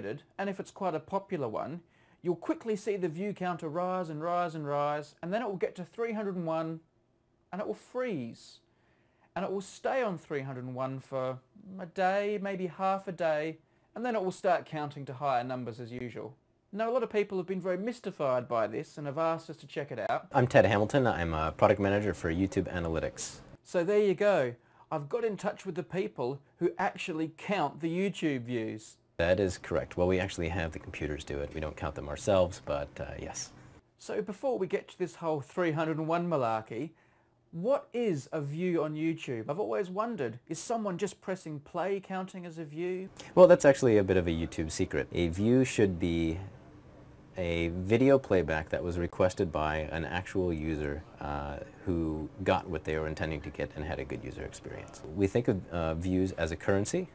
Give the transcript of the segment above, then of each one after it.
and if it's quite a popular one, you'll quickly see the view counter rise and rise and rise, and then it will get to 301 and it will freeze. And it will stay on 301 for a day, maybe half a day, and then it will start counting to higher numbers as usual. Now, a lot of people have been very mystified by this and have asked us to check it out. I'm Ted Hamilton. I'm a product manager for YouTube Analytics. So there you go. I've got in touch with the people who actually count the YouTube views. That is correct. Well, we actually have the computers do it. We don't count them ourselves, but yes. So before we get to this whole 301 malarkey, what is a view on YouTube? I've always wondered, is someone just pressing play counting as a view? Well, that's actually a bit of a YouTube secret. A view should be a video playback that was requested by an actual user who got what they were intending to get and had a good user experience. We think of views as a currency,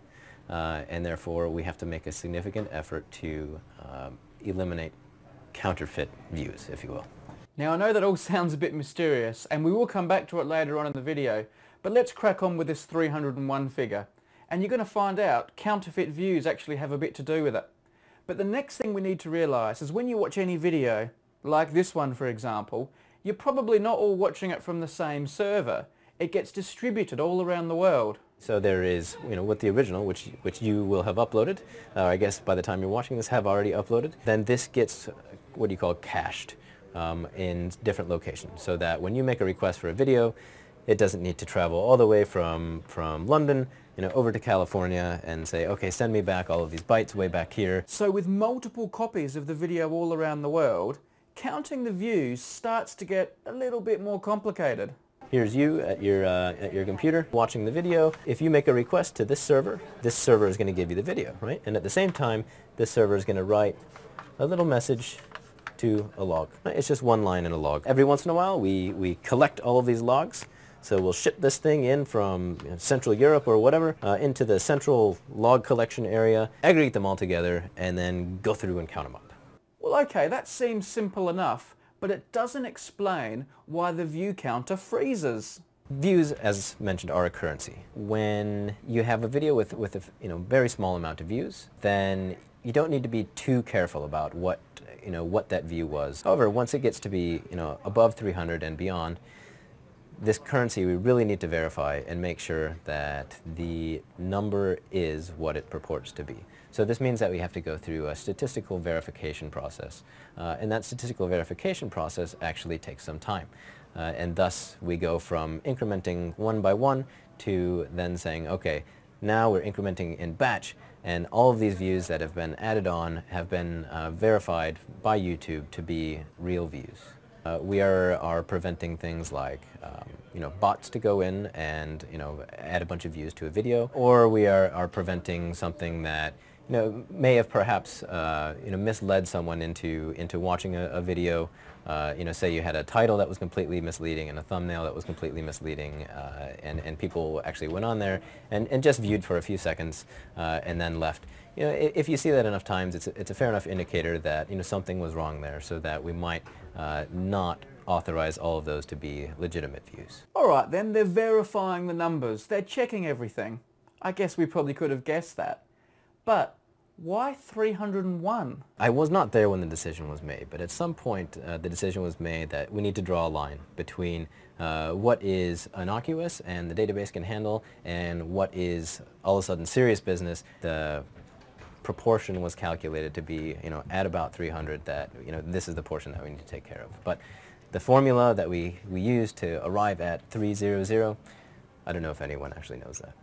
and therefore we have to make a significant effort to eliminate counterfeit views, if you will. Now, I know that all sounds a bit mysterious, and we will come back to it later on in the video, but let's crack on with this 301 figure. And you're going to find out counterfeit views actually have a bit to do with it. But the next thing we need to realise is when you watch any video, like this one for example, you're probably not all watching it from the same server. It gets distributed all around the world. So there is, with the original, which you will have uploaded, I guess by the time you're watching this have already uploaded, then this gets what you call cached in different locations, so that when you make a request for a video, it doesn't need to travel all the way from London, over to California and say, okay, send me back all of these bytes way back here. So with multiple copies of the video all around the world, counting the views starts to get a little bit more complicated. Here's you at your computer watching the video. If you make a request to this server is going to give you the video, right? And at the same time, this server is going to write a little message to a log. It's just one line in a log. Every once in a while, we collect all of these logs. So we'll ship this thing in from Central Europe or whatever into the central log collection area, aggregate them all together, and then go through and count them up. Well, okay, that seems simple enough, but it doesn't explain why the view counter freezes. Views, as mentioned, are a currency. When you have a video with a very small amount of views, then you don't need to be too careful about what that view was. However, once it gets to be above 300 and beyond, this currency we really need to verify and make sure that the number is what it purports to be. So this means that we have to go through a statistical verification process, and that statistical verification process actually takes some time. And thus we go from incrementing one by one to then saying, okay, now we're incrementing in batch, and all of these views that have been added on have been verified by YouTube to be real views. We are preventing things like bots to go in and add a bunch of views to a video, or we are preventing something that may have perhaps misled someone into watching a video. Say you had a title that was completely misleading and a thumbnail that was completely misleading, and people actually went on there and just viewed for a few seconds and then left. If you see that enough times, it's a fair enough indicator that something was wrong there, so that we might not authorize all of those to be legitimate views. All right, then they're verifying the numbers. They're checking everything. I guess we probably could have guessed that. But why 301? I was not there when the decision was made, but at some point the decision was made that we need to draw a line between what is innocuous and the database can handle and what is all of a sudden serious business. The proportion was calculated to be at about 300, that this is the portion that we need to take care of. But the formula that we used to arrive at 300, I don't know if anyone actually knows that.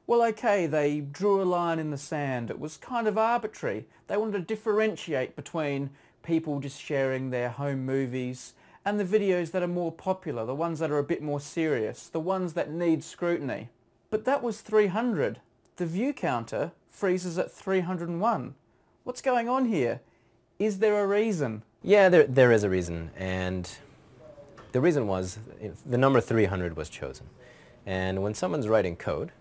Well, okay, they drew a line in the sand. It was kind of arbitrary. They wanted to differentiate between people just sharing their home movies and the videos that are more popular, the ones that are a bit more serious, the ones that need scrutiny. But that was 300. The view counter freezes at 301. What's going on here? Is there a reason? Yeah, there is a reason, and the reason was the number 300 was chosen. And when someone's writing code,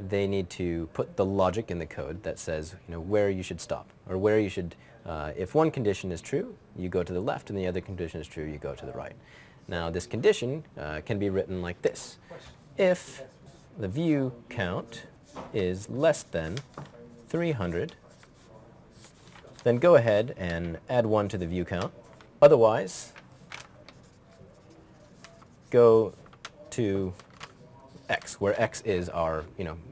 they need to put the logic in the code that says where you should stop, or where you should, if one condition is true, you go to the left, and the other condition is true, you go to the right. Now this condition can be written like this: if the view count is less than 300, then go ahead and add 1 to the view count. Otherwise, go to X, where X is our,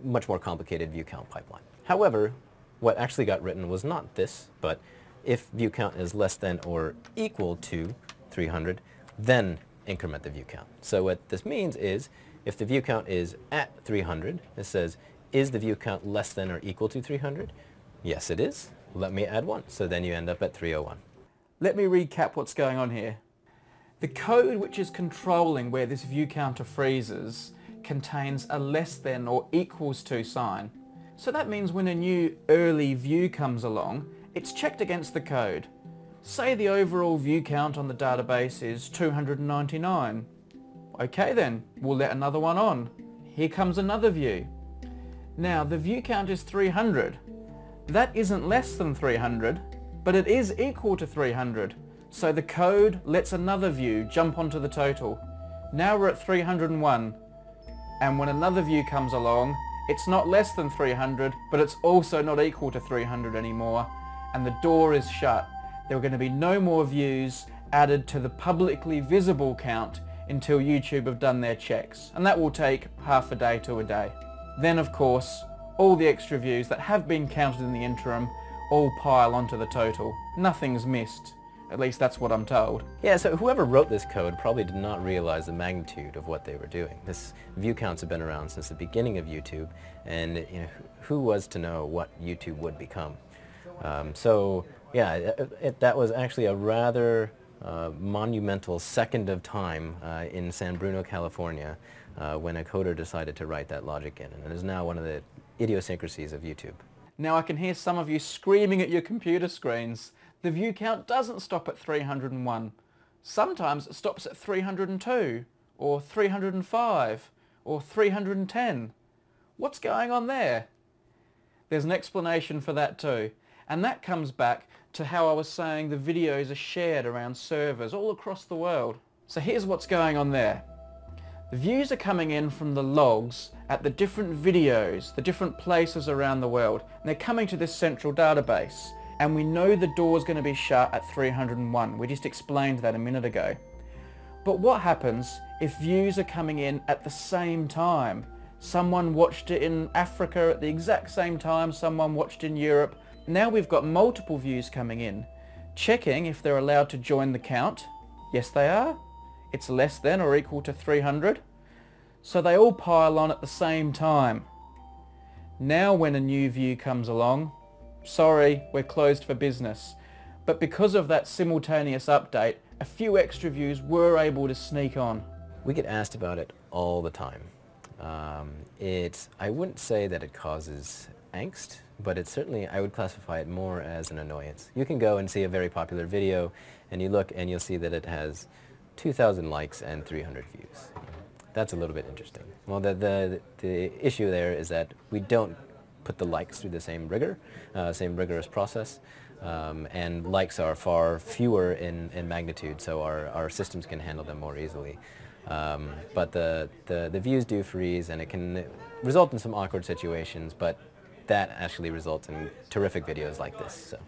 much more complicated view count pipeline. However, what actually got written was not this, but if view count is less than or equal to 300, then increment the view count. So what this means is, if the view count is at 300, it says, is the view count less than or equal to 300? Yes, it is. Let me add 1. So then you end up at 301. Let me recap what's going on here. The code which is controlling where this view counter freezes contains a less than or equals to sign. So that means when a new early view comes along, it's checked against the code. Say the overall view count on the database is 299. Okay then, we'll let another one on. Here comes another view. Now the view count is 300. That isn't less than 300, but it is equal to 300. So the code lets another view jump onto the total. Now we're at 301. And when another view comes along, it's not less than 300, but it's also not equal to 300 anymore. And the door is shut. There are going to be no more views added to the publicly visible count until YouTube have done their checks. And that will take half a day to a day. Then of course, all the extra views that have been counted in the interim all pile onto the total. Nothing's missed. At least that's what I'm told. Yeah, so whoever wrote this code probably did not realize the magnitude of what they were doing. This view counts have been around since the beginning of YouTube, and who was to know what YouTube would become? So yeah, that was actually a rather monumental second of time in San Bruno, California, when a coder decided to write that logic in, and it is now one of the idiosyncrasies of YouTube. Now I can hear some of you screaming at your computer screens. The view count doesn't stop at 301. Sometimes it stops at 302, or 305, or 310. What's going on there? There's an explanation for that too, and that comes back to how I was saying the videos are shared around servers all across the world. So here's what's going on there. The views are coming in from the logs at the different videos, the different places around the world, and they're coming to this central database. And we know the door's going to be shut at 301. We just explained that a minute ago. But what happens if views are coming in at the same time? Someone watched it in Africa at the exact same time, someone watched in Europe. Now we've got multiple views coming in. Checking if they're allowed to join the count. Yes, they are. It's less than or equal to 300. So they all pile on at the same time. Now when a new view comes along, sorry, we're closed for business. But because of that simultaneous update, a few extra views were able to sneak on. We get asked about it all the time. I wouldn't say that it causes angst, but it's certainly, I would classify it more as an annoyance. You can go and see a very popular video, and you look and you'll see that it has 2,000 likes and 300 views. That's a little bit interesting. Well, the issue there is that we don't put the likes through the same rigorous process, and likes are far fewer in magnitude, so our systems can handle them more easily. But the views do freeze, and it can result in some awkward situations, but that actually results in terrific videos like this. So.